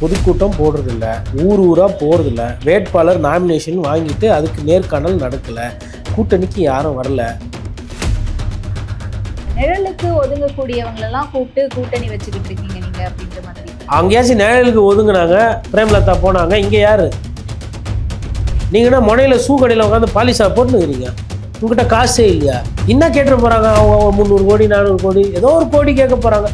பொதுக்கூட்டம் போடுறதில்ல, ஊர் ஊராக போகிறதில்ல, வேட்பாளர் நாமினேஷன் வாங்கிட்டு அதுக்கு நேர்காணல் நடக்கலை, கூட்டணிக்கு யாரும் வரல. நிழலுக்கு ஒதுங்கக்கூடியவங்களெல்லாம் கூப்பிட்டு கூட்டணி வச்சுக்கிட்டு இருக்கீங்க நீங்க அப்படின்ற மாதிரி. அங்கேயாச்சும் நிழலுக்கு ஒதுங்கினாங்க, பிரேமலதா போனாங்க, இங்கே யாரு? நீங்கன்னா முனையில் சூ கடையில் உட்காந்து பாலிசா போட்டுனுக்கிறீங்க, உங்ககிட்ட காசே இல்லையா? என்ன கேட்டு போகிறாங்க? அவங்க 300 கோடி 400 கோடி ஏதோ ஒரு கோடி கேட்க போகிறாங்க.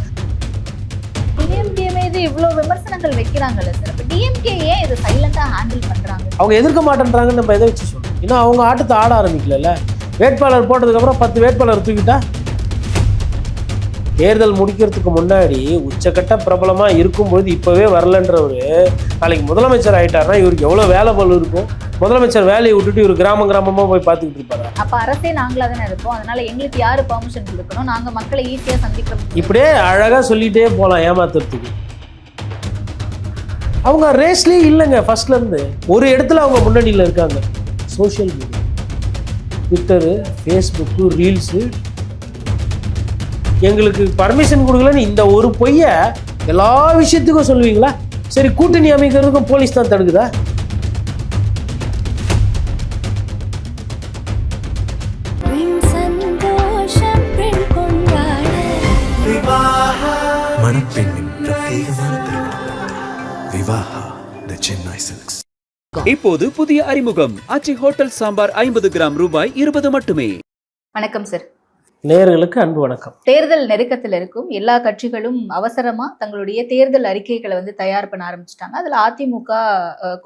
டிஎம்கே மீது இவ்வளோ விமர்சனங்கள் வைக்கிறாங்கல்ல சார், அப்போ டிஎம்கே ஏன் இதை சைலண்டாக ஹேண்டில் பண்ணுறாங்க? அவங்க எதிர்க்க மாட்டேன்றாங்கன்னு நம்ம எதை வச்சு சொல்லணும்? இன்னும் அவங்க ஆட்டத்தை ஆட ஆரம்பிக்கல. வேட்பாளர் போட்டதுக்கப்புறம் 10 வேட்பாளர் தூக்கிட்டா தேர்தல் முடிக்கிறதுக்கு முன்னாடி உச்சக்கட்ட பிரபலமாக இருக்கும்பொழுது இப்போவே வரலன்றவர் நாளைக்கு முதலமைச்சர் ஆகிட்டாருன்னா இவருக்கு எவ்வளோ வேலை பலு இருக்கும்? முதலமைச்சர் வேலையை விட்டுட்டு இவர் கிராமமாக போய் பார்த்துக்கிட்டு இருப்பாரு. அப்போ அரசே நாங்களாக தானே இருப்போம், அதனால எங்களுக்கு யார் பர்மிஷன் கொடுக்கணும்? நாங்கள் மக்களை ஈஸியாக சந்திக்கிறோம். இப்படியே அழகாக சொல்லிகிட்டே போகலாம் ஏமாத்துறதுக்கு. அவங்க ரேஸ்லேயே இல்லைங்க. ஃபர்ஸ்ட்லேருந்து ஒரு இடத்துல அவங்க முன்னணியில் இருக்காங்க. Social media, Twitter, Facebook, reels. எங்களுக்கு பர்மிஷன் கொடுக்கலன்னு இந்த ஒரு பொய்யை எல்லா விஷயத்துக்கும் சொல்லுவீங்களா? சரி, கூட்டணி அமைக்கிறதுக்கும் போலீஸ் தான் தடுக்குதா? இப்போது புதிய அறிமுகம் ஆச்சி ஹோட்டல் சாம்பார் 50 கிராம் ரூபாய் 20 மட்டுமே. வணக்கம் சார். நேயர்களுக்கு அன்பு வணக்கம். தேர்தல் நெருக்கத்தில் இருக்கும் எல்லா கட்சிகளும் அவசரமா தங்களுடைய தேர்தல் அறிக்கைகளை தயார் பண்ண ஆரம்பிச்சிட்டாங்க. அதுல அதிமுக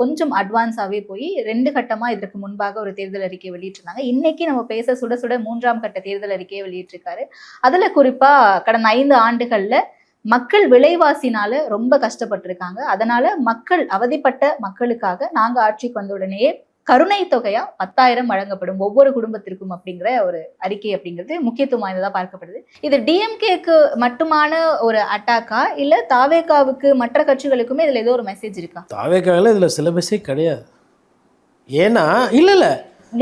கொஞ்சம் அட்வான்ஸாவே போய் 2 கட்டமா இதற்கு முன்பாக ஒரு தேர்தல் அறிக்கை வெளியிட்டிருந்தாங்க. இன்னைக்கு நம்ம பேச சுட சுட 3ஆம் கட்ட தேர்தல் அறிக்கையை வெளியிட்டிருக்காரு. அதுல குறிப்பா கடந்த 5 ஆண்டுகள்ல மக்கள் விலைவாசினால ரொம்ப கஷ்டப்பட்டிருக்காங்க. அதனால மக்கள் அவதிப்பட்ட மக்களுக்காக நாங்க ஆட்சிக்கு வந்த உடனேயே கருணை தொகையா 10,000 வழங்கப்படும் ஒவ்வொரு குடும்பத்திற்கும் அப்படிங்கிற ஒரு அறிக்கை அப்படிங்கிறது முக்கியத்துவம் வாய்ந்ததா பார்க்கப்படுது. இது டிஎம்கேக்கு மட்டுமான ஒரு அட்டாக்கா, இல்ல தாவேகாவுக்கு மற்ற கட்சிகளுக்குமே இதுல ஏதோ ஒரு மெசேஜ் இருக்கா? தாவேகாவில் இதுல சிலபஸே கிடையாது. ஏன்னா இல்ல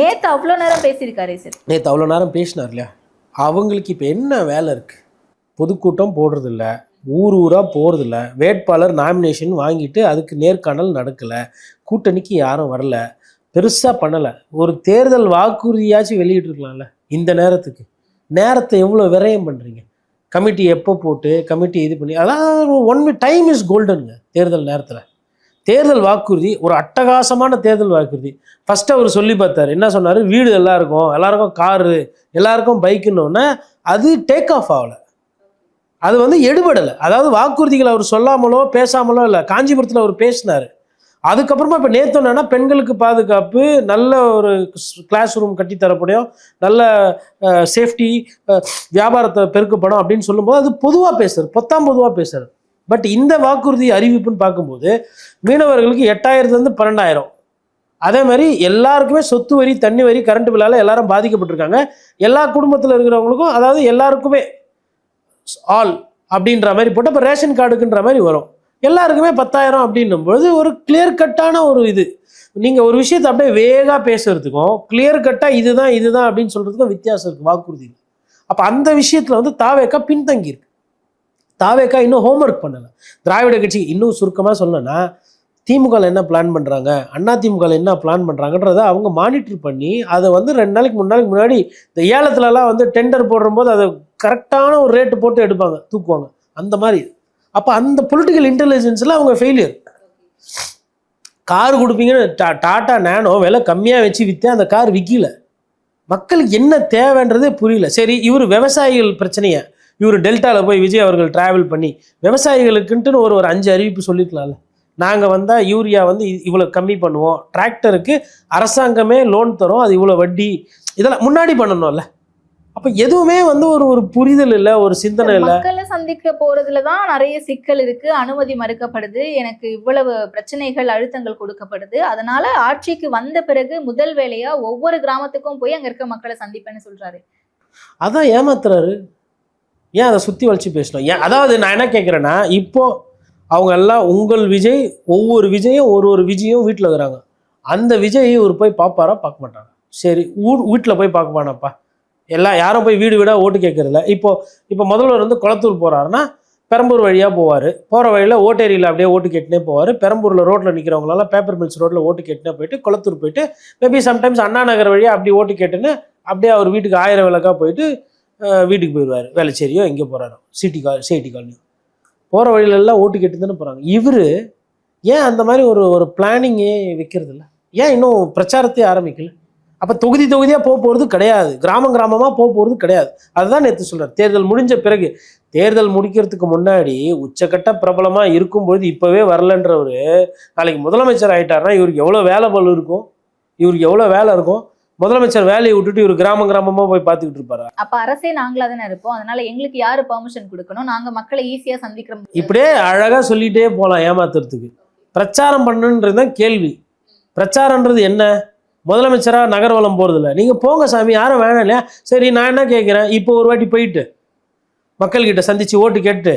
நேத்து அவ்வளோ நேரம் பேசியிருக்காரே சார். நேற்று அவ்வளோ நேரம் பேசினார் இல்லையா? அவங்களுக்கு இப்போ என்ன வேலை இருக்கு? பொதுக்கூட்டம் போடுறதில்ல, ஊர் ஊராக போகிறதில்ல, வேட்பாளர் நாமினேஷன் வாங்கிட்டு அதுக்கு நேர்காணல் நடக்கலை, கூட்டணிக்கு யாரும் வரல, பெருசாக பண்ணலை. ஒரு தேர்தல் வாக்குறுதியாச்சும் வெளியிட்டிருக்கலாம்ல. இந்த நேரத்தை எவ்வளோ விரயம் பண்ணுறீங்க? கமிட்டி எப்போ போட்டு கமிட்டி இது பண்ணி அதான் டைம் இஸ் கோல்டனுங்க. தேர்தல் நேரத்தில் தேர்தல் வாக்குறுதி ஒரு அட்டகாசமான தேர்தல் வாக்குறுதி. ஃபஸ்ட்டு அவர் சொல்லி பார்த்தார். என்ன சொன்னார்? வீடு எல்லாருக்கும் காரு, எல்லாருக்கும் பைக்குன்னொன்னே அது டேக் ஆஃப் ஆகலை. அது எடுபடலை. அதாவது வாக்குறுதிகள் அவர் சொல்லாமலோ பேசாமலோ இல்லை. காஞ்சிபுரத்தில் அவர் பேசினார். அதுக்கப்புறமா இப்போ நேற்று என்னன்னா பெண்களுக்கு பாதுகாப்பு, நல்ல ஒரு கிளாஸ் ரூம் கட்டித்தரப்படும், நல்ல சேஃப்டி, வியாபாரத்தை பெருக்கப்படும் அப்படின்னு சொல்லும்போது அது பொதுவாக பேசுறாரு, பொதுவாக பேசுறாரு. பட் இந்த வாக்குறுதி அறிவிப்புன்னு பார்க்கும்போது மீனவர்களுக்கு 8,000 12,000. அதே மாதிரி எல்லாருக்குமே சொத்து வரி, தண்ணி வரி, கரண்ட் பில்லால் எல்லாரும் பாதிக்கப்பட்டிருக்காங்க. எல்லா குடும்பத்தில் இருக்கிறவங்களுக்கும், அதாவது எல்லாருக்குமே ஆல் அப்படின்ற மாதிரி போட்டு இப்போ ரேஷன் கார்டுக்குன்ற மாதிரி வரும். எல்லாருக்குமே 10,000 அப்படின்னும்போது ஒரு கிளியர் கட்டான ஒரு இது. நீங்கள் ஒரு விஷயத்தை அப்படியே வேகாக பேசுறதுக்கும் கிளியர் கட்டாக இதுதான் அப்படின்னு சொல்கிறதுக்கும் வித்தியாசம் இருக்குது வாக்குறுதி. அப்போ அந்த விஷயத்தில் தாவேகா பின்தங்கி இருக்கு. தாவேகா இன்னும் ஹோம்ஒர்க் பண்ணலை. திராவிட கட்சி இன்னும் சுருக்கமாக சொல்லணும்னா திமுகவில் என்ன பிளான் பண்ணுறாங்க, அதிமுகவில் என்ன பிளான் பண்ணுறாங்கன்றதை அவங்க மானிட்டர் பண்ணி அதை 2 நாளைக்கு 3 நாளைக்கு முன்னாடி இந்த ஏலத்துலலாம் டெண்டர் போடும்போது அதை கரெக்டான ஒரு ரேட்டு போட்டு எடுப்பாங்க, தூக்குவாங்க, அந்த மாதிரி. அப்போ அந்த பொலிட்டிக்கல் இன்டெலிஜென்ஸில் அவங்க ஃபெயிலியர். கார் கொடுப்பீங்கன்னு டாட்டா நேனோ விலை கம்மியாக வச்சு விற்றேன், அந்த கார் விற்கல. மக்களுக்கு என்ன தேவைன்றதே புரியல. சரி, இவர் விவசாயிகள் பிரச்சனையை இவர் டெல்டாவில் போய் விஜய் அவர்கள் டிராவல் பண்ணி விவசாயிகளுக்குன்ட்டுன்னு ஒரு 5 அறிவிப்பு சொல்லிக்கலாம்ல. நாங்கள் வந்தால் யூரியா இவ்வளோ கம்மி பண்ணுவோம், டிராக்டருக்கு அரசாங்கமே லோன் தரும், அது இவ்வளோ வட்டி, இதெல்லாம் முன்னாடி பண்ணணும்ல. அப்போ எதுவுமே ஒரு புரிதல் இல்லை, ஒரு சிந்தனை இல்லை. மக்களை சந்திக்க போறதுல தான் நிறைய சிக்கல் இருக்கு. அனுமதி மறுக்கப்படுது, எனக்கு இவ்வளவு பிரச்சனைகள், அழுத்தங்கள் கொடுக்கப்படுது. அதனால ஆட்சிக்கு வந்த பிறகு முதல் வேலையா ஒவ்வொரு கிராமத்துக்கும் போய் அங்க இருக்க மக்களை சந்திப்பேன்னு சொல்றாரு. அதான் ஏமாத்துறாரு. ஏன் அதை சுற்றி வலிச்சு பேசணும்? ஏன்? அதாவது நான் என்ன கேட்குறேன்னா, இப்போ அவங்க எல்லாம் உங்கள் விஜய், ஒவ்வொரு விஜயும் ஒரு விஜயும் வீட்டில் இருக்கிறாங்க. அந்த விஜய் இவர் போய் பார்ப்பாரா? பார்க்க மாட்டாங்க. சரி, வீட்டில் போய் பார்க்கப்பானாப்பா. யாரும் போய் வீடு வீடாக ஓட்டு கேட்கறதில்ல. இப்போ முதல்வர் குளத்தூர் போகிறாருன்னா பெரம்பூர் வழியாக போவார். போகிற வழியில் ஓட்டேரியில் அப்படியே ஓட்டு கேட்டுனே போவார். பெரம்பூரில் ரோட்டில் நிற்கிறவங்களால பேப்பர் மில்ஸ் ரோட்டில் ஓட்டு கேட்டுனே போயிட்டு குளத்தூர் போயிட்டு மேபி சம்டைம்ஸ் அண்ணா நகர் வழியாக அப்படியே ஓட்டு கேட்டுன்னு அப்படியே அவர் வீட்டுக்கு 1000 விளக்காக போயிட்டு வீட்டுக்கு போயிடுவார். வேளச்சேரியோ எங்கே போகிறாரோ சிஐடி காலனியோ போகிற வழியிலெல்லாம் ஓட்டு கேட்டு தானே போகிறாங்க. இவர் ஏன் அந்த மாதிரி ஒரு பிளானிங்கே வைக்கிறது இல்லை? ஏன் இன்னும் பிரச்சாரத்தையே ஆரம்பிக்கல? அப்போ தொகுதியாக போகிறது கிடையாது, கிராமமாக போகிறது கிடையாது. அதுதான் நேற்று சொல்கிறார். தேர்தல் முடிஞ்ச பிறகு, தேர்தல் முடிக்கிறதுக்கு முன்னாடி உச்சக்கட்ட பிரபலமாக இருக்கும்பொழுது இப்போவே வரலன்றவர் நாளைக்கு முதலமைச்சர் ஆகிட்டார்னா இவருக்கு எவ்வளோ வேலை பளு இருக்கும், இவருக்கு எவ்வளோ வேலை இருக்கும். முதலமைச்சர் வேலையை விட்டுட்டு இவர் கிராமமாக போய் பார்த்துக்கிட்டு இருப்பாரா? அப்ப அரசே நாங்களா தானே இருப்போம், அதனால எங்களுக்கு யாரு பெர்மிஷன் கொடுக்கணும், நாங்க மக்களை ஈஸியா சந்திக்கிறோம். இப்படியே அழகாக சொல்லிகிட்டே போகலாம் ஏமாத்துறதுக்கு. பிரச்சாரம் பண்ணுன்றது தான் கேள்வி. பிரச்சாரன்றது என்ன? முதலமைச்சராக நகர்வலம் போகிறதில்ல. நீங்கள் போங்க சாமி, யாரும் வேணாம் இல்லையா? சரி, நான் என்ன கேட்குறேன், இப்போ ஒரு வாட்டி போயிட்டு மக்கள்கிட்ட சந்தித்து ஓட்டு கேட்டு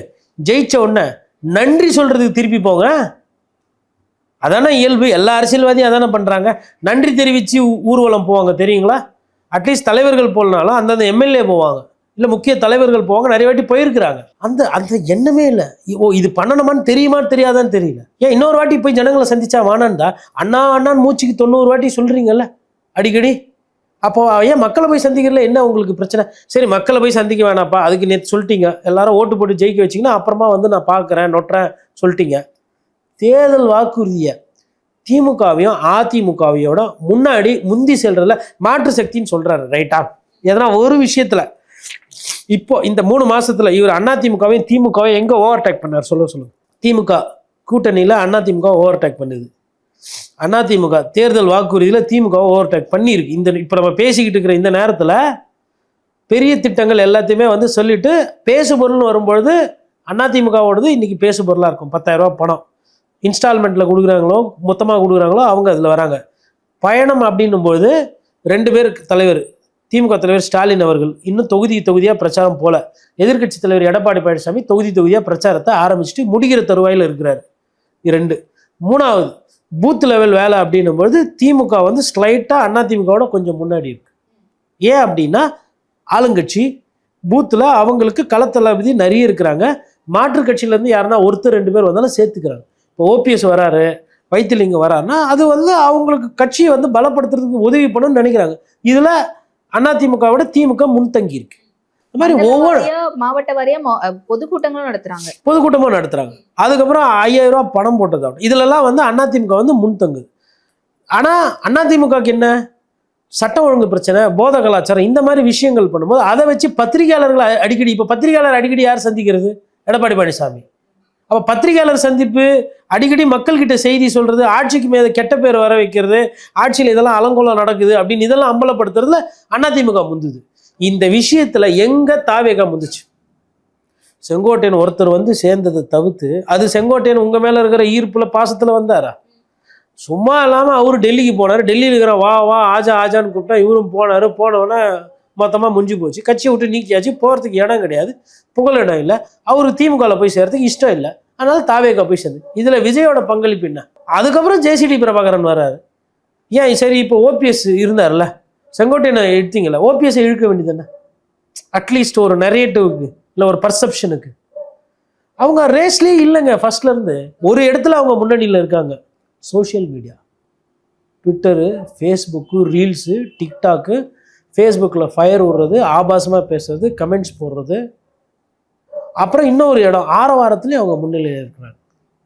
ஜெயிச்ச உடனே நன்றி சொல்கிறதுக்கு திருப்பி போங்க. அதானே இயல்பு. எல்லா அரசியல்வாதியும் அதானே பண்ணுறாங்க. நன்றி தெரிவித்து ஊர்வலம் போவாங்க தெரியுங்களா? அட்லீஸ்ட் தலைவர்கள் போலனாலும் அந்தந்த எம்எல்ஏ போவாங்க, இல்லை முக்கிய தலைவர்கள் போவாங்க. நிறைய வாட்டி போயிருக்கிறாங்க. அந்த எண்ணமே இல்லை. இது பண்ணணுமான்னு தெரியுமான்னு தெரியாதான்னு தெரியல. ஏன் இன்னொரு வாட்டி போய் ஜனங்களை சந்திச்சா வானான்டா அண்ணான்னு மூச்சுக்கு 90 வாட்டி சொல்கிறீங்கல்ல அடிக்கடி. அப்போ ஏன் மக்களை போய் சந்திக்கிறதுல என்ன உங்களுக்கு பிரச்சனை? சரி, மக்களை போய் சந்திக்க வேணாப்பா, அதுக்கு நேற்று சொல்லிட்டீங்க, எல்லாரும் ஓட்டு போட்டு ஜெயிக்க வச்சிங்கன்னா அப்புறமா வந்து நான் பார்க்குறேன் நொட்டுறேன் சொல்லிட்டீங்க. தேர்தல் வாக்குறுதியை திமுகவையும் அதிமுகவையோட முந்தி செல்றதுல மாற்று சக்தின்னு சொல்றாரு. ரைட்டா? எதனா ஒரு விஷயத்துல இப்போ இந்த 3 மாசத்துல இவர் அதிமுகவையும் திமுகவை எங்க ஓவர்டேக் பண்ணார் சொல்லுங்க. திமுக கூட்டணியில அதிமுக ஓவர்டேக் பண்ணுது. அதிமுக தேர்தல் வாக்குறுதியில திமுக ஓவர்டேக் பண்ணியிருக்கு. இப்போ நம்ம பேசிக்கிட்டு இருக்கிற இந்த நேரத்துல பெரிய திட்டங்கள் எல்லாத்தையுமே வந்து சொல்லிட்டு பேசுபொருள்னு வரும்பொழுது அதிமுகவோடது இன்னைக்கு பேசுபொருளாக இருக்கும். 10,000 ரூபா பணம் இன்ஸ்டால்மெண்ட்டில் கொடுக்குறாங்களோ மொத்தமாக கொடுக்குறாங்களோ அவங்க அதில் வராங்க. பயணம் அப்படின்னும்போது 2 பேர் தலைவர், திமுக தலைவர் ஸ்டாலின் அவர்கள் இன்னும் தொகுதியாக பிரச்சாரம் போல. எதிர்க்கட்சி தலைவர் எடப்பாடி பழனிசாமி தொகுதியாக பிரச்சாரத்தை ஆரம்பிச்சுட்டு முடிகிற தருவாயில் இருக்கிறார். 2. 3வது பூத் லெவல் வேலை அப்படின்னும்போது திமுக வந்து ஸ்லைட்டாக அதிமுகவோட கொஞ்சம் முன்னாடி இருக்கு. ஏன் அப்படின்னா ஆளுங்கட்சி பூத்தில் அவங்களுக்கு களத்தளபதி நிறைய இருக்கிறாங்க. மாற்று கட்சியிலேருந்து யாருன்னா ஒருத்தர் 2 பேர் வந்தாலும் சேர்த்துக்கிறாங்க. இப்போ ஓபிஎஸ் வராரு, வைத்திலிங்கம் வராருன்னா அது வந்து அவங்களுக்கு கட்சியை வந்து பலப்படுத்துறதுக்கு உதவி பண்ணணும்னு நினைக்கிறாங்க. இதில் அதிமுகவோட திமுக முன்தங்கி இருக்கு. இந்த மாதிரி ஒவ்வொரு மாவட்ட வாரியா பொதுக்கூட்டங்களும் நடத்துறாங்க. அதுக்கப்புறம் 5,000 ரூபா பணம் போட்டது. இதுலலாம் வந்து அதிமுக வந்து முன்தங்குது. ஆனால் அதிமுகக்கு என்ன சட்டம் ஒழுங்கு பிரச்சனை, போத கலாச்சாரம், இந்த மாதிரி விஷயங்கள் பண்ணும்போது அதை வச்சு பத்திரிகையாளர்கள் அடிக்கடி, இப்போ பத்திரிகையாளர் அடிக்கடி யார் சந்திக்கிறது? எடப்பாடி பழனிசாமி. அப்போ பத்திரிகையாளர் சந்திப்பு, அடிக்கடி மக்கள்கிட்ட செய்தி சொல்றது, ஆட்சிக்கு மேலே கெட்ட பேர் வர வைக்கிறது, ஆட்சியில் இதெல்லாம் அலங்கோலம் நடக்குது அப்படின்னு இதெல்லாம் அம்பலப்படுத்துறதுல அதிமுக முந்துது. இந்த விஷயத்துல எங்க தாவேகா முந்துச்சு? செங்கோட்டையன் ஒருத்தர் வந்து சேர்ந்ததை தவிர்த்து, அது செங்கோட்டையன் உங்க மேல இருக்கிற ஈர்ப்புல பாசத்துல வந்தாரா? சும்மா இல்லாமல் அவர் டெல்லிக்கு போனார். டெல்லியில் இருக்கிற வா ஆஜான்னு கூப்பிட்டா இவரும் போனவொன்னே மொத்தமாக முடிஞ்சு போச்சு. கட்சியை விட்டு நீக்கியாச்சு. போகிறதுக்கு இடம் கிடையாது, புகழ் இடம் இல்லை. அவர் திமுகவில் போய் சேர்றதுக்கு இஷ்டம் இல்லை. அதனால தாவேகா போய் சேர்ந்து. இதில் விஜயோட பங்களிப்பு என்ன? அதுக்கப்புறம் ஜேசிடி பிரபாகரன் வர்றாரு. ஏன் சரி, இப்போ ஓபிஎஸ் இருந்தார்ல, செங்கோட்டையனை எடுத்தீங்களா, ஓபிஎஸ்ஸை இழுக்க வேண்டியது என்ன? அட்லீஸ்ட் ஒரு நரேட்டிவ்க்கு இல்லை ஒரு பர்செப்ஷனுக்கு. அவங்க ரேஸ்லேயே இல்லைங்க. ஃபர்ஸ்ட்லேருந்து ஒரு இடத்துல அவங்க முன்னணியில் இருக்காங்க. Social media, Twitter, Facebook, reels, TikTok, ஃபேஸ்புக்கில் ஃபயர் விடுறது, ஆபாசமாக பேசுறது, கமெண்ட்ஸ் போடுறது. அப்புறம் இன்னொரு இடம் ஆரவாரத்துலேயும் அவங்க முன்னிலையில் இருக்கிறாங்க.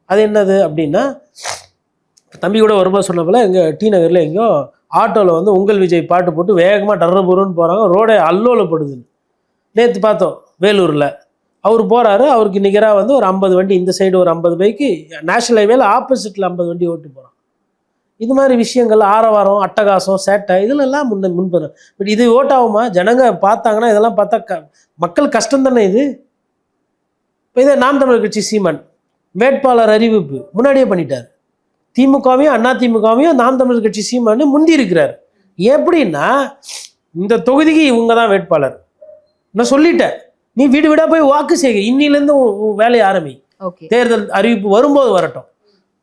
அது என்னது அப்படின்னா, தம்பி கூட வரும்போது சொன்ன போல எங்கள் டி நகரில் எங்கேயோ ஆட்டோவில் வந்து உங்கள் விஜய் பாட்டு போட்டு வேகமாக டர்றபுருன்னு போகிறாங்க. ரோடே அல்லோலப்படுதுன்னு நேற்று பார்த்தோம் வேலூரில். அவர் போகிறாரு, அவருக்கு நிகராக வந்து ஒரு 50 வண்டி, இந்த சைடு ஒரு 50 பைக்கு, நேஷனல் ஹைவேல ஆப்போசிட்டில் 50 வண்டி ஓட்டு போகிறான். இது மாதிரி விஷயங்கள், ஆரவாரம், அட்டகாசம், சேட்டை, இதிலெல்லாம் முன்பு. பட் இது ஓட்டாகுமா? ஜனங்க பார்த்தாங்கன்னா இதெல்லாம் பார்த்தா மக்கள் கஷ்டம் தானே இது. இப்போ இதே நாம் தமிழர் கட்சி சீமான் வேட்பாளர் அறிவிப்பு முன்னாடியே பண்ணிட்டார். திமுகவையும் அதிமுகவையும் நாம் தமிழர் கட்சி சீமானு முந்தி இருக்கிறார். எப்படின்னா, இந்த தொகுதிக்கு இவங்க தான் வேட்பாளர், நான் சொல்லிட்டேன், நீ வீடு வீடாக போய் வாக்கு செய்க, இன்னிலேருந்து வேலையை ஆரம்பி, தேர்தல் அறிவிப்பு வரும்போது வரட்டும்.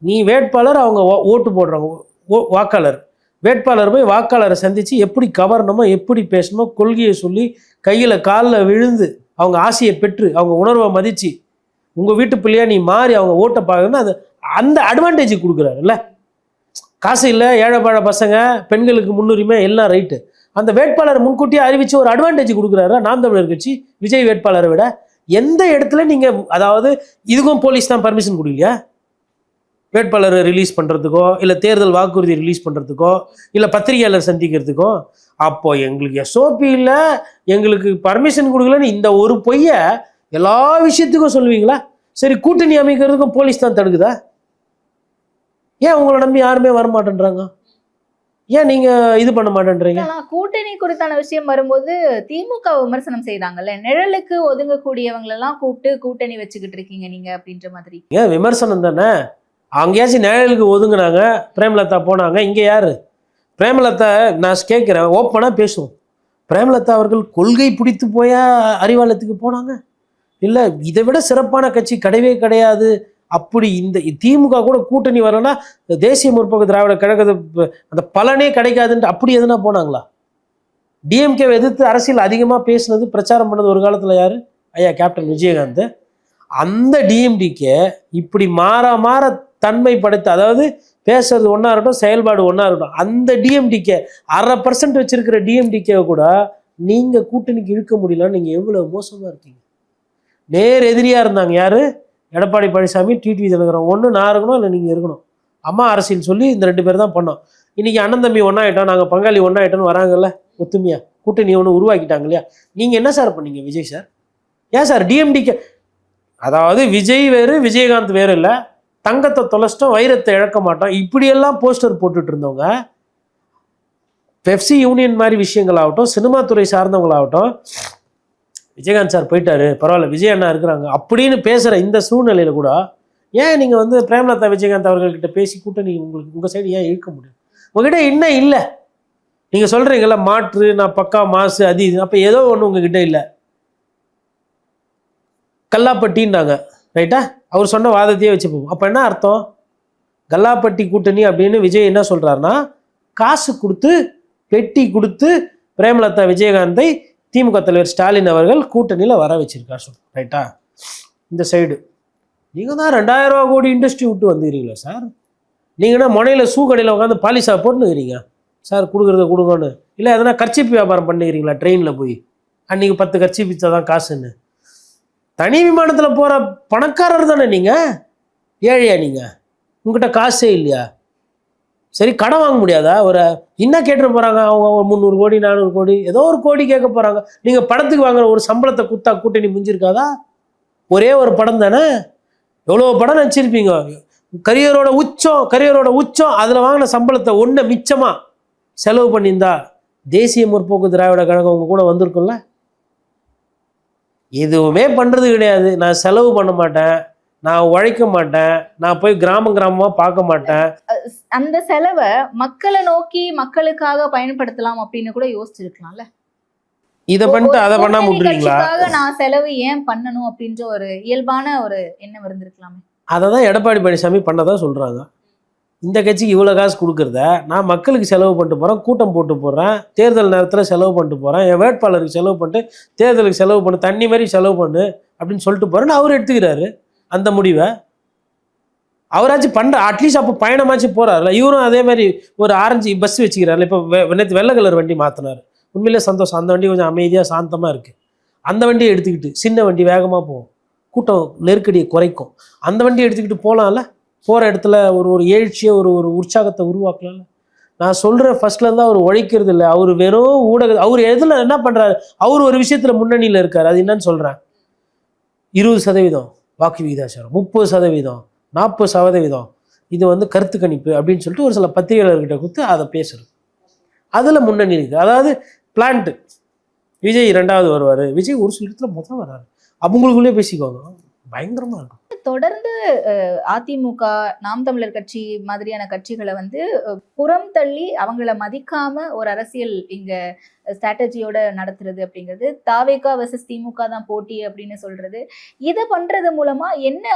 நீ வேட்பாளர், அவங்க ஓட்டு போடுறவங்க வாக்காளர். வேட்பாளர் போய் வாக்காளரை சந்தித்து எப்படி கவரணுமோ, எப்படி பேசணுமோ, கொள்கையை சொல்லி கையில் காலில் விழுந்து அவங்க ஆசையை பெற்று அவங்க உணர்வை மதித்து உங்கள் வீட்டு பிள்ளையா நீ மாறி அவங்க ஓட்டை பார்க்கணும்னு அது அந்த அட்வான்டேஜ் கொடுக்குறாருல்ல. காசு இல்லை, ஏழைப்பாழ பசங்க, பெண்களுக்கு முன்னுரிமை, எல்லாம் ரைட்டு. அந்த வேட்பாளரை முன்கூட்டியே அறிவிச்சு ஒரு அட்வான்டேஜ் கொடுக்குறாரு நாம் தமிழர் கட்சி விஜய் வேட்பாளரை விட. எந்த இடத்துல நீங்கள் அதாவது இதுக்கும் போலீஸ் தான் பர்மிஷன் கொடுக்கலையா? வேட்பாளரை ரிலீஸ் பண்ணுறதுக்கோ இல்லை தேர்தல் வாக்குறுதி ரிலீஸ் பண்ணுறதுக்கோ இல்லை பத்திரிகையாளர் சந்திக்கிறதுக்கோ. அப்போ எங்களுக்கு எஸ்ஓபி இல்லை, எங்களுக்கு பர்மிஷன் கொடுக்கலன்னு இந்த ஒரு பொய்யை எல்லா விஷயத்துக்கும் சொல்லுவீங்களா? சரி, கூட்டணி அமைக்கிறதுக்கும் போலீஸ் தான் தடுக்குதா? ஏன் உங்களை நம்பி யாருமே வரமாட்டேன்றாங்க? ஏன் நீங்க இது பண்ண மாட்டேன்றீங்க? கூட்டணி குறித்தான விஷயம் வரும்போது திமுக விமர்சனம் செய்தாங்கல்ல, நிழலுக்கு ஒதுங்கக்கூடியவங்களெல்லாம் கூப்பிட்டு கூட்டணி வச்சுக்கிட்டு இருக்கீங்க நீங்க அப்படின்ற மாதிரி. ஏன் விமர்சனம் தானே. அங்கேயாச்சும் நிழலுக்கு ஒதுங்குனாங்க, பிரேமலதா போனாங்க. இங்கே யாரு பிரேமலதா? நான் கேட்குறேன், ஓப்பனாக பேசுவோம். பிரேமலதா அவர்கள் கொள்கை பிடித்து போயா அறிவாலயத்துக்கு போனாங்க? இல்லை, இதை விட சிறப்பான கட்சி கிடையவே கிடையாது. அப்படி இந்த திமுக கூட கூட்டணி வரலன்னா தேசிய முற்போக்கு திராவிட கழகத்தை அந்த பலனே கிடைக்காதுன்ட்டு அப்படி எதுனா போனாங்களா? டிஎம்கேவை எதிர்த்து அரசியல் அதிகமாக பேசுனது, பிரச்சாரம் பண்ணது ஒரு காலத்தில் யாரு? ஐயா கேப்டன் விஜயகாந்த். அந்த டிஎம்டிகே இப்படி மாற தன்மை படைத்த, அதாவது பேசுறது ஒன்றா இருக்கட்டும், செயல்பாடு ஒன்றா இருக்கட்டும், அந்த டிஎம்டிகே 1/2% வச்சிருக்கிற டிஎம்டிகேவை கூட நீங்கள் கூட்டணிக்கு இழுக்க முடியலன்னு நீங்கள் எவ்வளோ மோசமாக இருக்கீங்க. நேர் எதிரியாக இருந்தாங்க யாரு? எடப்பாடி பழனிசாமி, டிடிவி தினகரன். ஒன்று நான் இருக்கணும், இல்லை நீங்கள் இருக்கணும். அம்மா அரசியல் சொல்லி இந்த 2 பேர் தான் பண்ணோம். இன்றைக்கி அண்ணன் தம்பி ஒன்றாயிட்டோம், நாங்கள் பங்காளி ஒன்றாயிட்டோன்னு வராங்கல்ல, ஒத்துமையா கூட்டணி ஒன்று உருவாக்கிட்டாங்க இல்லையா? நீங்கள் என்ன சார் பண்ணீங்க விஜய் சார்? ஏன் சார் டிஎம்டிகே, அதாவது விஜய் வேறு விஜயகாந்த் வேறு இல்லை, தங்கத்தை தொலைச்சிட்டோம், வைரத்தை இழக்க மாட்டோம், இப்படியெல்லாம் போஸ்டர் போட்டுட்டு இருந்தவங்க பெப்சி யூனியன் மாதிரி விஷயங்களாகட்டும், சினிமா துறை சார்ந்தவங்களாகட்டும், விஜயகாந்த் சார் போயிட்டாரு, பரவாயில்ல விஜய் அண்ணா இருக்கிறாங்க அப்படின்னு பேசுகிற இந்த சூழ்நிலையில் கூட ஏன் நீங்கள் வந்து பிரேமலதா விஜயகாந்த் அவர்கள்கிட்ட பேசி கூட்டணி உங்களுக்கு உங்கள் சைடு ஏன் இழுக்க முடியும்? உங்ககிட்ட இன்னும் இல்லை. நீங்கள் சொல்கிறீங்களா மாற்று, நான் பக்கா மாசு அது இது, அப்போ ஏதோ ஒன்று உங்ககிட்ட இல்லை. கல்லாப்பட்டின்னாங்க, ரைட்டா? அவர் சொன்ன வாதத்தையே வச்சுப்போம். அப்போ என்ன அர்த்தம்? கல்லாப்பட்டி கூட்டணி அப்படின்னு விஜய் என்ன சொல்கிறாருன்னா, காசு கொடுத்து பெட்டி கொடுத்து பிரேமலதா விஜயகாந்தை திமுக தலைவர் ஸ்டாலின் அவர்கள் கூட்டணியில் வர வச்சிருக்கார் சொல், ரைட்டா? இந்த சைடு நீங்கள் தான் 2000 கோடி இண்டஸ்ட்ரி விட்டு வந்துக்கிறீங்களா சார்? நீங்கன்னா முனையில் ஷூ கடையில் உட்காந்து பாலிஷா போட்டுனுக்கிறீங்க சார், கொடுக்குறத கொடுங்கன்னு. இல்லை எதனா கர்ச்சீப் வியாபாரம் பண்ணிக்கிறீங்களா? ட்ரெயினில் போய் அன்றைக்கி 10 கர்ச்சீப் விற்றா தான் காசுன்னு. தனி விமானத்தில் போகிற பணக்காரர் தானே நீங்கள், ஏழையா நீங்கள்? உங்ககிட்ட காசே இல்லையா? சரி, கடன் வாங்க முடியாதா? ஒரு என்ன கேட்டுட்டு போகிறாங்க அவங்க, 300 கோடி 400 கோடி ஏதோ ஒரு கோடி கேட்க போகிறாங்க. நீங்கள் படத்துக்கு வாங்குற ஒரு சம்பளத்தை கொடுத்தா கூட்டணி முடிஞ்சிருக்காதா? ஒரே ஒரு படம் தானே, எவ்வளோ படம் நினச்சிருப்பீங்க. கரியரோட உச்சம் அதில் வாங்கின சம்பளத்தை ஒன்று மிச்சமாக செலவு பண்ணியிருந்தா தேசிய முற்போக்கு திராவிட கழகம் உங்க கூட வந்திருக்கும்ல. எதுவுமே பண்ணுறது கிடையாது. நான் செலவு பண்ண மாட்டேன், நான் உழைக்க மாட்டேன், நான் போய் கிராமமாக பார்க்க மாட்டேன். அந்த செலவை மக்களை நோக்கி மக்களுக்காக பயன்படுத்தலாம் அப்படின்னு கூட யோசிச்சிருக்கலாம்ல. இதை பண்ணிட்டு அதை பண்ணாம விட்டுருக்கீங்களா? நான் செலவு ஏன் பண்ணணும் அப்படின்ற ஒரு இயல்பான ஒரு எண்ணம் இருந்திருக்கலாமே. அதை தான் எடப்பாடி பழனிசாமி பண்ணதான் சொல்றாங்க. இந்த கட்சிக்கு இவ்வளோ காசு கொடுக்குறத நான் மக்களுக்கு செலவு பண்ணிட்டு போகிறேன், கூட்டம் போட்டு போடுறேன், தேர்தல் நேரத்தில் செலவு பண்ணிட்டு போகிறேன், என் வேட்பாளருக்கு செலவு பண்ணிட்டு தேர்தலுக்கு செலவு பண்ணு, தண்ணி மாதிரி செலவு பண்ணு அப்படின்னு சொல்லிட்டு போகிறேன்னு அவர் எடுத்துக்கிறாரு அந்த முடிவை. அவராச்சும் பண்ணுற அட்லீஸ்ட் அப்போ பயணமாச்சும் போகிறாருல. இவரும் அதே மாதிரி ஒரு ஆரஞ்சு பஸ் வச்சுக்கிறாரு. இப்போ நேற்று வெள்ளை கலர் வண்டி மாற்றினார், உண்மையிலே சந்தோஷம். அந்த வண்டி கொஞ்சம் அமைதியாக சாந்தமாக இருக்குது. அந்த வண்டியை எடுத்துக்கிட்டு, சின்ன வண்டி வேகமாக போகும், கூட்டம் நெருக்கடியை குறைக்கும், அந்த வண்டியை எடுத்துக்கிட்டு போகலாம்ல. போகிற இடத்துல ஒரு எழுச்சியை ஒரு உற்சாகத்தை உருவாக்கலாம்ல. நான் சொல்கிறேன், ஃபர்ஸ்ட்லேருந்து அவர் உழைக்கிறது இல்லை, அவர் வெறும் ஊடக, அவர் எதில் என்ன பண்ணுறாரு, அவர் ஒரு விஷயத்தில் முன்னணியில் இருக்கார். அது என்னன்னு சொல்கிறேன், 20% வாக்கு விகிதாச்சாரம், 30%, 40%, இது வந்து கருத்து கணிப்பு அப்படின்னு சொல்லிட்டு ஒரு சில பத்திரிகையாளர்கிட்ட கொடுத்து அதை பேசுறது, அதில் முன்னணி இருக்குது. அதாவது பிளான்ட்டு விஜய் 2வது வருவார், விஜய் ஒரு சில இடத்துல முதல் வர்றாரு, அவங்களுக்குள்ளே பேசிக்குவாங்க, பயங்கரமாக இருக்கும். தொடர்ந்து அதிமுக, நாம் தமிழர் கட்சி மாதிரியான கட்சிகளை வந்து புறம் தள்ளி அவங்கள மதிக்காம ஒரு அரசியல் இங்க ஸ்ட்ராட்டஜியோட நடத்துறது அப்படிங்கிறது, தாவேகா வெர்சஸ் திமுக தான் போட்டி அப்படின்னு சொல்றது, இதை பண்றது மூலமா என்ன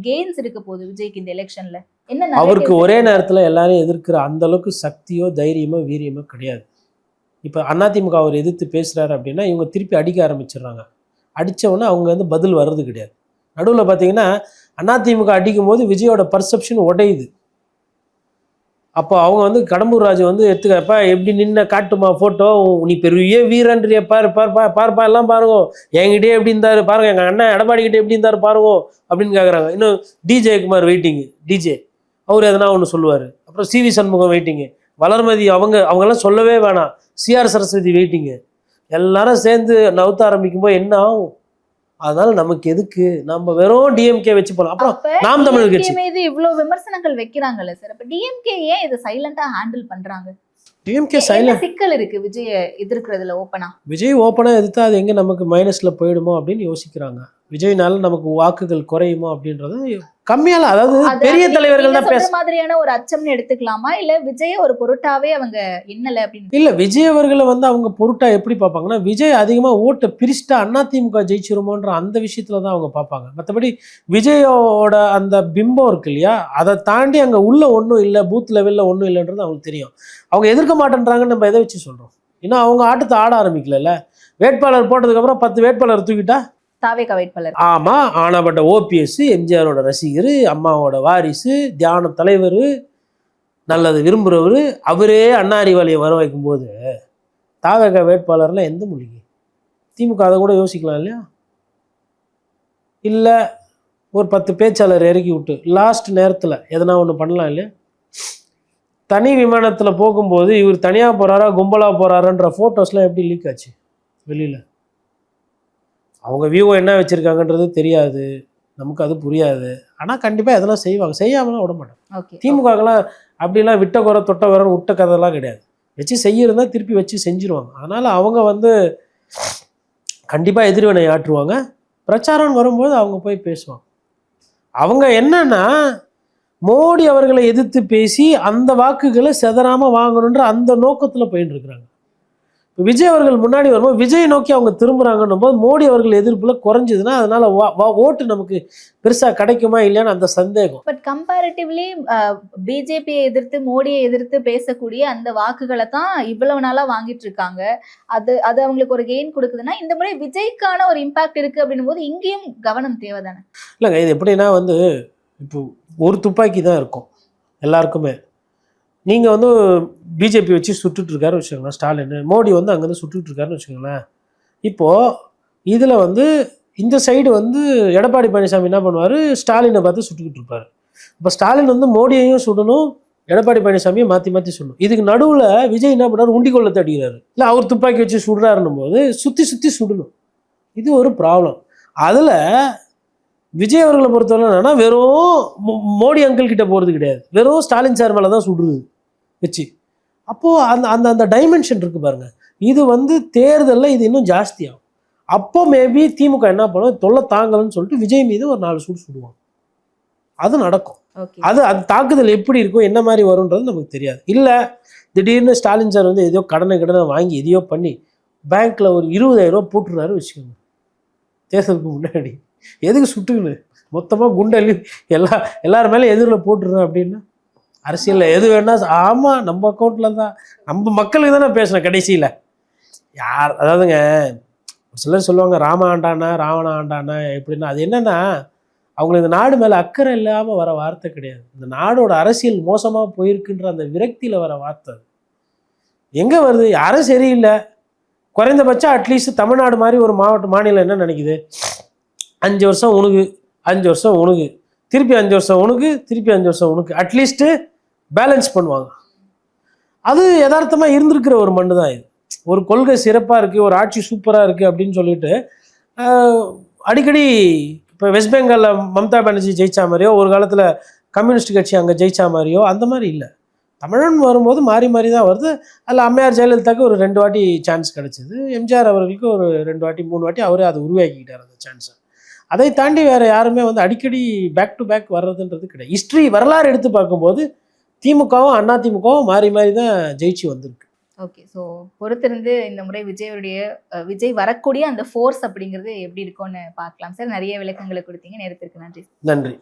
கெயின்ஸ் இருக்க போகுது விஜய்க்கு இந்த எலெக்ஷன்ல? என்ன அவருக்கு ஒரே நேரத்தில் எல்லாரும் எதிர்க்கிற அந்த அளவுக்கு சக்தியோ தைரியமோ வீரியமோ கிடையாது. இப்போ அதிமுக அவர் எதிர்த்து பேசுறாரு அப்படின்னா இவங்க திருப்பி அடிக்க ஆரம்பிச்சிடுறாங்க. அடித்தவொடனே அவங்க வந்து பதில் வர்றது கிடையாது. நடுவில் பார்த்தீங்கன்னா அதிமுக அடிக்கும் போது விஜயோட பர்செப்ஷன் உடையுது. அப்போ அவங்க வந்து கடம்பூர் ராஜு வந்து எடுத்துக்கப்பா எப்படி நின்ன காட்டுமா ஃபோட்டோ, நீ பெரிய வீரன்றிய பார்ப்பா எல்லாம் பாருங்க, என்கிட்டயே எப்படி இருந்தாரு பாருங்க, எங்கள் அண்ணன் எடப்பாடி கிட்டே எப்படி இருந்தாரு பாருங்க அப்படின்னு கேட்குறாங்க. இன்னும் டிஜே குமார் வெயிட்டிங்கு, டிஜே அவர் எதனா ஒன்று சொல்லுவார். அப்புறம் சிவி சண்முகம் வெயிட்டிங்கு, வளர்மதி அவங்கெல்லாம் சொல்லவே வேணாம், சிஆர் சரஸ்வதி வெயிட்டிங்கு. எல்லாரும் சேர்ந்து நவுத்த ஆரம்பிக்கும் போது என்ன ஆகும்? அதனால நமக்கு எதுக்கு, நம்ம வெறும் டிஎம்கே வச்சு போலாம். அப்புறம் நாம் தமிழர் கட்சி மீது இவ்வளவு விமர்சனங்கள் வைக்கிறாங்கல்ல சார், அப்ப டிஎம்கே ஏன் இதை சைலண்டா ஹேண்டில் பண்றாங்க? டிஎம்கே சைலண்ட் சிக்கல் இருக்கு விஜய எதிர்க்கிறதுல ஓப்பனா? விஜய் ஓப்பனா எதிர்த்தா அது எங்க நமக்கு மைனஸ்ல போயிடுமோ அப்படின்னு யோசிக்கிறாங்க. விஜய்னால நமக்கு வாக்குகள் குறையுமோ அப்படின்றது கம்மியால, அதாவது பெரிய தலைவர்கள் தான் பேச மாதிரியான ஒரு அச்சம்னு எடுத்துக்கலாமா, இல்ல விஜய ஒரு பொருட்டாவே அவங்க எண்ணல அப்படின்னு? இல்ல, விஜய் அவர்களை வந்து அவங்க பொருட்டா எப்படி பார்ப்பாங்கன்னா, விஜய் அதிகமா ஓட்டை பிரிச்சுட்டா அதிமுக ஜெயிச்சிருமோன்ற அந்த விஷயத்துல தான் அவங்க பார்ப்பாங்க. மற்றபடி விஜயோட அந்த பிம்பம் இருக்கு இல்லையா, அதை தாண்டி அங்க உள்ள ஒன்றும் இல்லை, பூத் லெவல்ல ஒன்றும் இல்லைன்றது அவங்களுக்கு தெரியும். அவங்க எதிர்க்க மாட்டேன்றாங்கன்னு நம்ம எதை வச்சு சொல்றோம்? ஏன்னா அவங்க ஆட்டத்தை ஆட ஆரம்பிக்கல. வேட்பாளர் போட்டதுக்கு அப்புறம் 10 வேட்பாளர் தூக்கிட்டா தாவேகா வேட்பாளர். ஆமா, ஆனாப்பட்ட ஓபிஎஸ், எம்ஜிஆரோட ரசிகர், அம்மாவோட வாரிசு, தியான தலைவர், நல்லது விரும்புகிறவர், அவரே அண்ணா அறிவாலயை வர வைக்கும் போது தாவேகா வேட்பாளர்ல எந்த மொழிக்கு? திமுக அதை கூட யோசிக்கலாம் இல்லையா? இல்லை ஒரு 10 பேச்சாளர் இறக்கி விட்டு லாஸ்ட் நேரத்தில் எதனா ஒன்று பண்ணலாம் இல்லையா? தனி விமானத்தில் போகும்போது இவர் தனியாக போகிறாரா கும்பலாக போகிறாருன்ற ஃபோட்டோஸ்லாம் எப்படி லீக் ஆச்சு வெளியில்? அவங்க வியூவை என்ன வச்சுருக்காங்கன்றது தெரியாது, நமக்கு அது புரியாது. ஆனால் கண்டிப்பாக எதெல்லாம் செய்வாங்க, செய்யாமலாம் விட மாட்டாங்க. திமுகலாம் அப்படிலாம் விட்ட குறை தொட்ட குறை விட்ட கதைலாம் கிடையாது. வச்சு செய்யறதா திருப்பி வச்சு செஞ்சுருவாங்க. அதனால் அவங்க வந்து கண்டிப்பாக எதிர்வினை ஆற்றுவாங்க. பிரச்சாரம் வரும்போது அவங்க போய் பேசுவாங்க. அவங்க என்னன்னா மோடி அவர்களை எதிர்த்து பேசி அந்த வாக்குகளை செதறாமல் வாங்கணுன்ற அந்த நோக்கத்தில் போயிட்டு இருக்கிறாங்க. விஜய் அவர்கள் முன்னாடி வரும்போது விஜய் நோக்கி அவங்க திரும்புறாங்கன்னும் போது மோடி அவர்கள் எதிர்ப்புல குறைஞ்சதுன்னா அதனால ஓட்டு நமக்கு பெருசா கிடைக்குமா இல்லையான்னு அந்த சந்தேகம். பட் கம்பேரிட்டிவ்லி பிஜேபியை எதிர்த்து மோடியை எதிர்த்து பேசக்கூடிய அந்த வாக்குகளை தான் இவ்வளவு நாளா வாங்கிட்டு இருக்காங்க. அது அவங்களுக்கு ஒரு கெயின் கொடுக்குதுன்னா இந்த முறை விஜய்க்கான ஒரு இம்பாக்ட் இருக்கு அப்படின்னும் போது இங்கேயும் கவனம் தேவைதானே? இல்லைங்க, இது எப்படின்னா வந்து இப்போ ஒரு துப்பாக்கி தான் இருக்கும் எல்லாருக்குமே. நீங்கள் வந்து பிஜேபி வச்சு சுட்டுட்ருக்காரு வச்சுக்கோங்களேன், ஸ்டாலின், மோடி வந்து அங்கேருந்து சுட்டுட்ருக்காருன்னு வச்சுக்கோங்களேன். இப்போது இதில் வந்து இந்த சைடு வந்து எடப்பாடி பழனிசாமி என்ன பண்ணுவார், ஸ்டாலினை பார்த்து சுட்டுக்கிட்டு இருப்பார். இப்போ ஸ்டாலின் வந்து மோடியையும் சுடணும், எடப்பாடி பழனிசாமியும் மாற்றி மாற்றி சொல்லணும். இதுக்கு நடுவில் விஜய் என்ன பண்ணுறாரு, உண்டிகொள்ள தட்டிக்கிறாரு. இல்லை அவர் துப்பாக்கி வச்சு சுடுறாருன்னும் போது சுற்றி சுற்றி சுடணும். இது ஒரு ப்ராப்ளம். அதில் விஜய் அவர்களை பொறுத்தவரை என்னன்னா வெறும் மோடி அங்கிள் கிட்ட போகிறது கிடையாது, வெறும் ஸ்டாலின் சார் மேலே தான் சுடுறது வச்சு. அப்போது அந்த அந்த அந்த டைமென்ஷன் இருக்குது பாருங்க. இது வந்து தேர்தலில் இது இன்னும் ஜாஸ்தியாகும். அப்போ மேபி திமுக என்ன பண்ணும், தொல்லை தாங்கலன்னு சொல்லிட்டு விஜய் மீது ஒரு 4 சூடு சுடுவாங்க. அது நடக்கும். அது தாக்குதல் எப்படி இருக்கும், என்ன மாதிரி வரும்ன்றது நமக்கு தெரியாது. இல்லை திடீர்னு ஸ்டாலின் சார் வந்து எதையோ கடனை வாங்கி எதையோ பண்ணி பேங்க்கில் ஒரு 20,000 ரூபா போட்டுருந்தாரு வச்சுக்கோங்க தேர்தலுக்கு முன்னாடி, எதுக்கு சுட்டுக்குன்னு மொத்தமாக குண்டலி எல்லாரும் மேலே எதிரில் போட்டுருந்தேன் அப்படின்னா அரசியலில் எது வேணா ஆமாம் நம்ம அக்கௌண்ட்டில் தான், நம்ம மக்களுக்கு தானே பேசணும் கடைசியில். யார் அதாவதுங்க சிலர் சொல்லுவாங்க ராம ஆண்டானா ராவண ஆண்டானா எப்படின்னா, அது என்னன்னா அவங்களுக்கு இந்த நாடு மேலே அக்கறை இல்லாமல் வர வார்த்தை கிடையாது. இந்த நாடோட அரசியல் மோசமாக போயிருக்குன்ற அந்த விரக்தியில் வர வார்த்தை. எங்கே வருது, யாரும் சரியில்லை, குறைந்தபட்சம் அட்லீஸ்ட் தமிழ்நாடு மாதிரி ஒரு மாநிலம் என்ன நினைக்குது, 5 வருஷம் உனக்கு, 5 வருஷம் உனக்கு, திருப்பி 5 வருஷம் உனக்கு, திருப்பி 5 வருஷம் உனக்கு, அட்லீஸ்ட்டு பேலன்ஸ் பண்ணுவாங்க. அது யதார்த்தமாக இருந்திருக்கிற ஒரு மண்ணு தான் இது. ஒரு கொள்கை சிறப்பாக இருக்குது, ஒரு ஆட்சி சூப்பராக இருக்குது அப்படின்னு சொல்லிட்டு அடிக்கடி இப்போ வெஸ்ட் பெங்காலில் மம்தா பானர்ஜி ஜெயிச்சா மாதிரியோ, ஒரு காலத்தில் கம்யூனிஸ்ட் கட்சி அங்கே ஜெயிச்சா மாதிரியோ அந்த மாதிரி இல்லை. தமிழன் வரும்போது மாறி மாறி தான் வருது. அதில் அம்மையார் ஜெயலலிதாவுக்கு ஒரு 2 வாட்டி சான்ஸ் கிடச்சிது, எம்ஜிஆர் அவர்களுக்கு ஒரு 2 வாட்டி 3 வாட்டி அவரே அதை உருவாக்கிக்கிட்டார் அந்த சான்ஸை. அதை தாண்டி வேறு யாருமே வந்து அடிக்கடி பேக் டு பேக் வர்றதுன்றது கிடையாது. ஹிஸ்ட்ரி வரலாறு எடுத்து பார்க்கும்போது திமுகவும் அதிமுகவும் மாறி மாறி தான் ஜெயிச்சு வந்திருக்கு. ஓகே, ஸோ பொறுத்திருந்து இந்த முறை விஜய் வரக்கூடிய அந்த ஃபோர்ஸ் அப்படிங்கிறது எப்படி இருக்கும்னு பார்க்கலாம் சார். நிறைய விளக்கங்களை கொடுத்தீங்க, நேரத்திற்கு நன்றி. நன்றி.